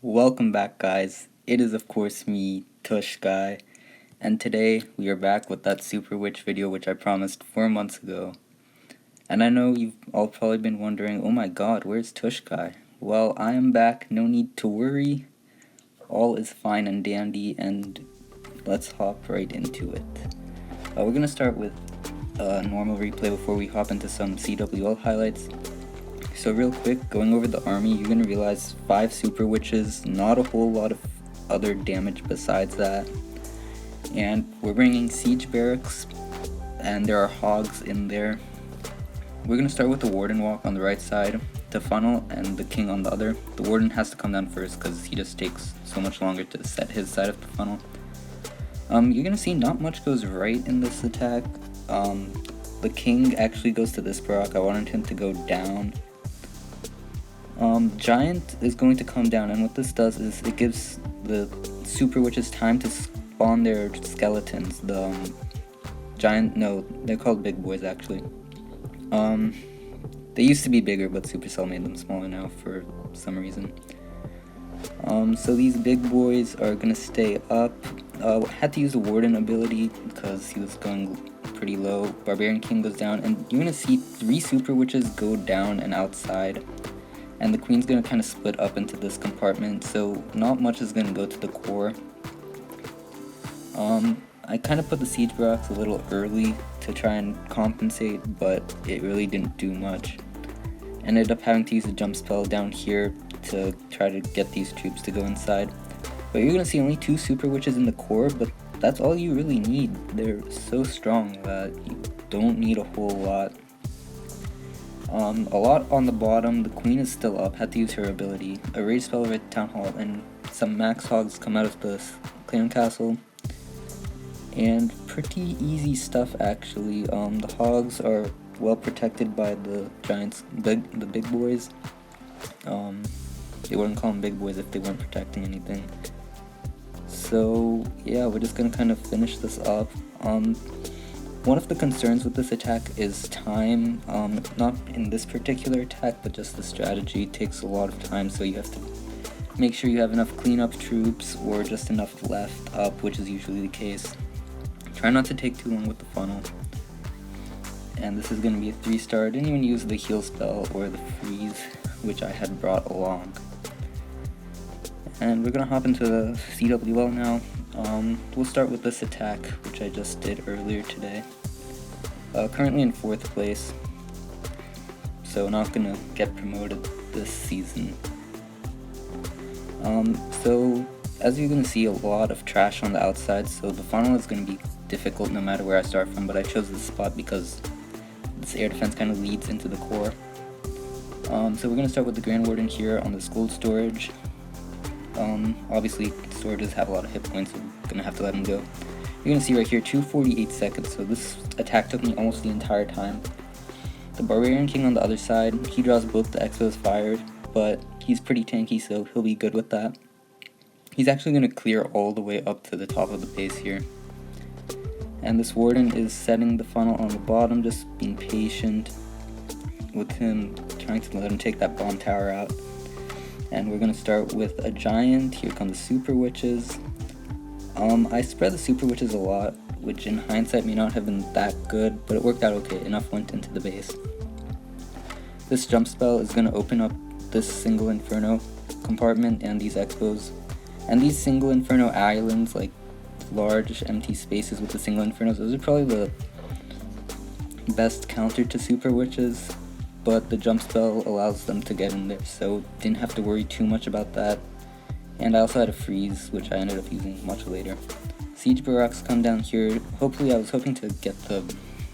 Welcome back, guys. It is, of course, me, Tush Guy, and today we are back with that Super Witch video which I promised 4 months ago. And I know you've all probably been wondering, oh my god, where's Tush Guy? Well, I am back, no need to worry. All is fine and dandy, and let's hop right into it. We're gonna start with a normal replay before we hop into some CWL highlights. So real quick, going over the army, you're going to realize 5 Super Witches, not a whole lot of other damage besides that. And we're bringing Siege Barracks, and there are Hogs in there. We're going to start with the Warden Walk on the right side, the Funnel, and the King on the other. The Warden has to come down first because he just takes so much longer to set his side of the funnel. You're going to see not much goes right in this attack. The King actually goes to this Barak. I wanted him to go down. Giant is going to come down, and what this does is it gives the Super Witches time to spawn their skeletons. The Giant, no, they're called Big Boys actually. They used to be bigger, but Supercell made them smaller now for some reason. So these Big Boys are gonna stay up. Had to use the Warden ability because he was going pretty low. Barbarian King goes down, and you're gonna see 3 Super Witches go down and outside. And the Queen's gonna kind of split up into this compartment, so not much is gonna go to the core. I kind of put the Siege Barracks a little early to try and compensate, but it really didn't do much. Ended up having to use a jump spell down here to try to get these troops to go inside. But you're gonna see only 2 Super Witches in the core, but that's all you really need. They're so strong that you don't need a whole lot. A lot on the bottom. The Queen is still up, had to use her ability. A rage spell over at Town Hall, and some max hogs come out of the clan castle. And pretty easy stuff actually. The hogs are well protected by the giants, the big boys. They wouldn't call them big boys if they weren't protecting anything. So yeah, we're just gonna kind of finish this up. One of the concerns with this attack is time. Not in this particular attack, but just the strategy takes a lot of time, so you have to make sure you have enough cleanup troops or just enough left up, which is usually the case. Try not to take too long with the funnel. And this is going to be a 3-star. I didn't even use the heal spell or the freeze, which I had brought along. And we're going to hop into the CWL now. We'll start with this attack, which I just did earlier today. Currently in 4th place, so not gonna get promoted this season. So as you're gonna see, a lot of trash on the outside, so the funnel is gonna be difficult no matter where I start from, but I chose this spot because this air defense kind of leads into the core. So we're gonna start with the Grand Warden here on this gold storage. Obviously storages have a lot of hit points, so I'm gonna have to let him go. You're gonna see right here 248 seconds, so this attack took me almost the entire time. The Barbarian King on the other side, he draws both the Expos fired, but he's pretty tanky, so he'll be good with that. He's actually gonna clear all the way up to the top of the base here. And this Warden is setting the funnel on the bottom, just being patient with him, trying to let him take that bomb tower out. And we're gonna start with a Giant. Here come the Super Witches. I spread the Super Witches a lot, which in hindsight may not have been that good, but it worked out okay. Enough went into the base. This jump spell is gonna open up this single Inferno compartment and these Expos. And these single Inferno islands, like large empty spaces with the single Infernos, those are probably the best counter to Super Witches. But the jump spell allows them to get in there, so didn't have to worry too much about that. And I also had a freeze, which I ended up using much later. Siege Barracks come down here. Hopefully, I was hoping to get the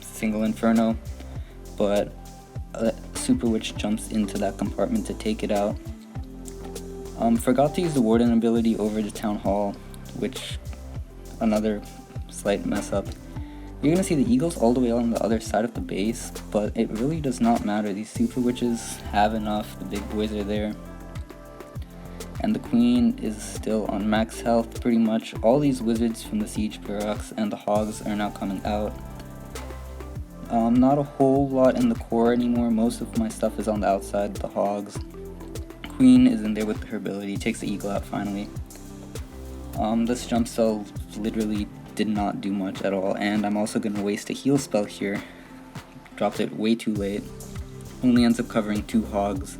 single Inferno, but Super Witch jumps into that compartment to take it out. Forgot to use the Warden ability over the Town Hall, which another slight mess up. You're gonna see the Eagles all the way on the other side of the base, but it really does not matter. These Super Witches have enough, the big boys are there. And the Queen is still on max health pretty much. All these wizards from the Siege Barracks and the Hogs are now coming out. Not a whole lot in the core anymore. Most of my stuff is on the outside, the Hogs. queen is in there with her ability, takes the eagle out finally. This jump spell literally did not do much at all, and I'm also going to waste a heal spell here. Dropped it way too late. Only ends up covering 2 hogs.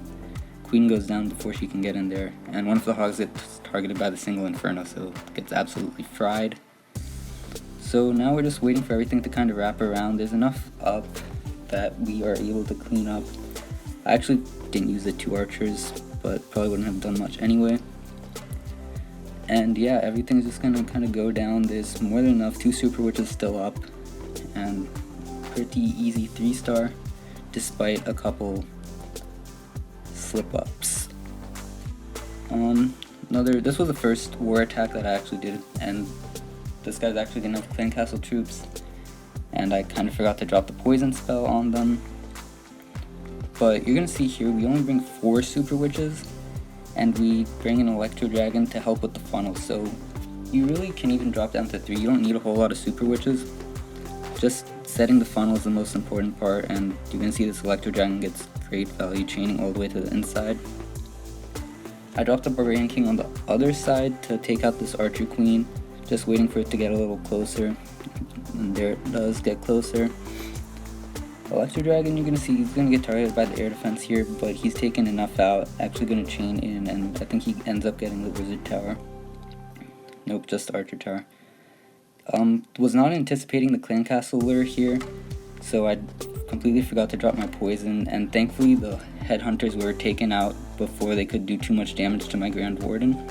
Queen goes down before she can get in there, and one of the hogs gets targeted by the single inferno, so it gets absolutely fried. So now we're just waiting for everything to kind of wrap around. There's enough up that we are able to clean up. I actually didn't use the 2 archers, but probably wouldn't have done much anyway. And yeah, everything's just gonna kind of go down. There's more than enough. 2 super witches still up, and pretty easy 3-star, despite a couple slip-ups. This was the first war attack that I actually did, and this guy's actually gonna have clan castle troops, and I kind of forgot to drop the poison spell on them. But you're gonna see here, we only bring 4 super witches, and we bring an electro dragon to help with the funnel, so you really can even drop down to 3. You don't need a whole lot of super witches. Just setting the funnel is the most important part, and you're gonna see this electro dragon gets great value chaining all the way to the inside. I dropped the Barbarian King on the other side to take out this Archer Queen, just waiting for it to get a little closer, and there it does get closer. Electro Dragon, you're gonna see he's gonna get targeted by the air defense here, but he's taken enough out, actually gonna chain in, and I think he ends up getting the Wizard Tower. Nope, just the Archer Tower. Was not anticipating the Clan Castle lure here, so I completely forgot to drop my poison, and thankfully the headhunters were taken out before they could do too much damage to my Grand Warden.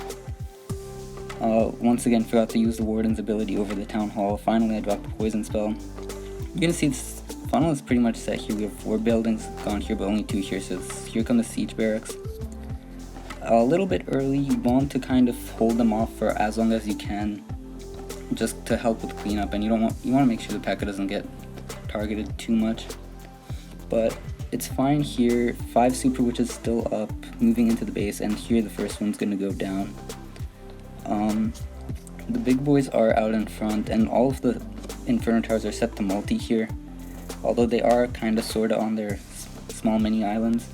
Once again, forgot to use the Warden's ability over the Town Hall. Finally, I dropped the poison spell. You're gonna see this funnel is pretty much set here. We have 4 buildings gone here, but only 2 here, so here come the siege barracks. A little bit early, you want to kind of hold them off for as long as you can, just to help with cleanup, and you want to make sure the P.E.K.K.A. doesn't get targeted too much. But it's fine here. 5 super witches still up, moving into the base, and here the first one's gonna go down. The big boys are out in front, and all of the Inferno Towers are set to multi here, although they are kind of sorta on their small mini islands.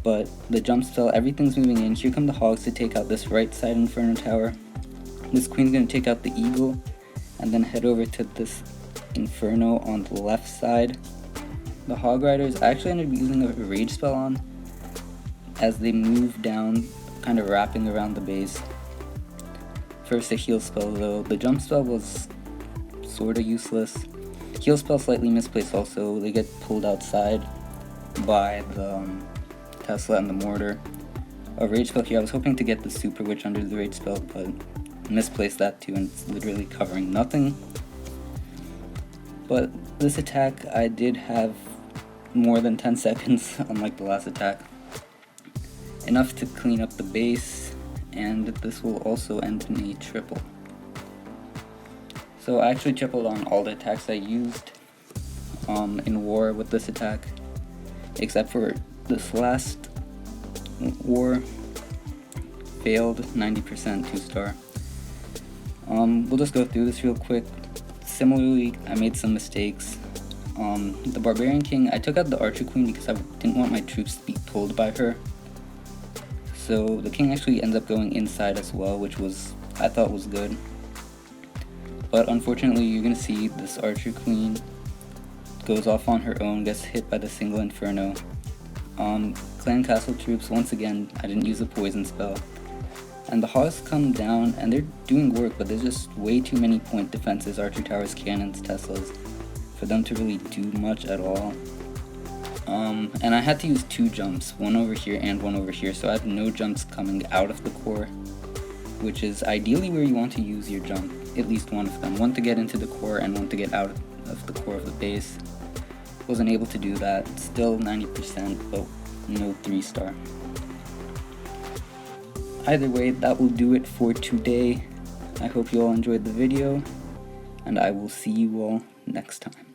But the jump spell, everything's moving in. Here come the hogs to take out this right side Inferno Tower. This queen's gonna take out the eagle, and then head over to this Inferno on the left side. The hog riders, I actually ended up using a rage spell on as they move down, kind of wrapping around the base. First a heal spell though. The jump spell was sorta useless. Heal spell slightly misplaced also. They get pulled outside by the Tesla and the mortar. A rage spell here. I was hoping to get the super witch under the rage spell, but misplaced that too, and it's literally covering nothing. But this attack, I did have more than 10 seconds, unlike the last attack. Enough to clean up the base, and this will also end in a triple. So I actually tripled on all the attacks I used in war with this attack, except for this last war. Failed, 90% 2-star. We'll just go through this real quick. Similarly, I made some mistakes. The Barbarian King, I took out the Archer Queen because I didn't want my troops to be pulled by her. So the king actually ends up going inside as well, which I thought was good. But unfortunately, you're gonna see this Archer Queen goes off on her own, gets hit by the single Inferno. Clan Castle troops, once again, I didn't use a poison spell. And the hogs come down, and they're doing work, but there's just way too many point defenses, Archer Towers, Cannons, Teslas, for them to really do much at all. And I had to use 2 jumps, one over here and one over here, so I have no jumps coming out of the core, which is ideally where you want to use your jump, at least one of them. One to get into the core and one to get out of the core of the base. Wasn't able to do that, still 90%, but no 3-star. Either way, that will do it for today. I hope you all enjoyed the video, and I will see you all next time.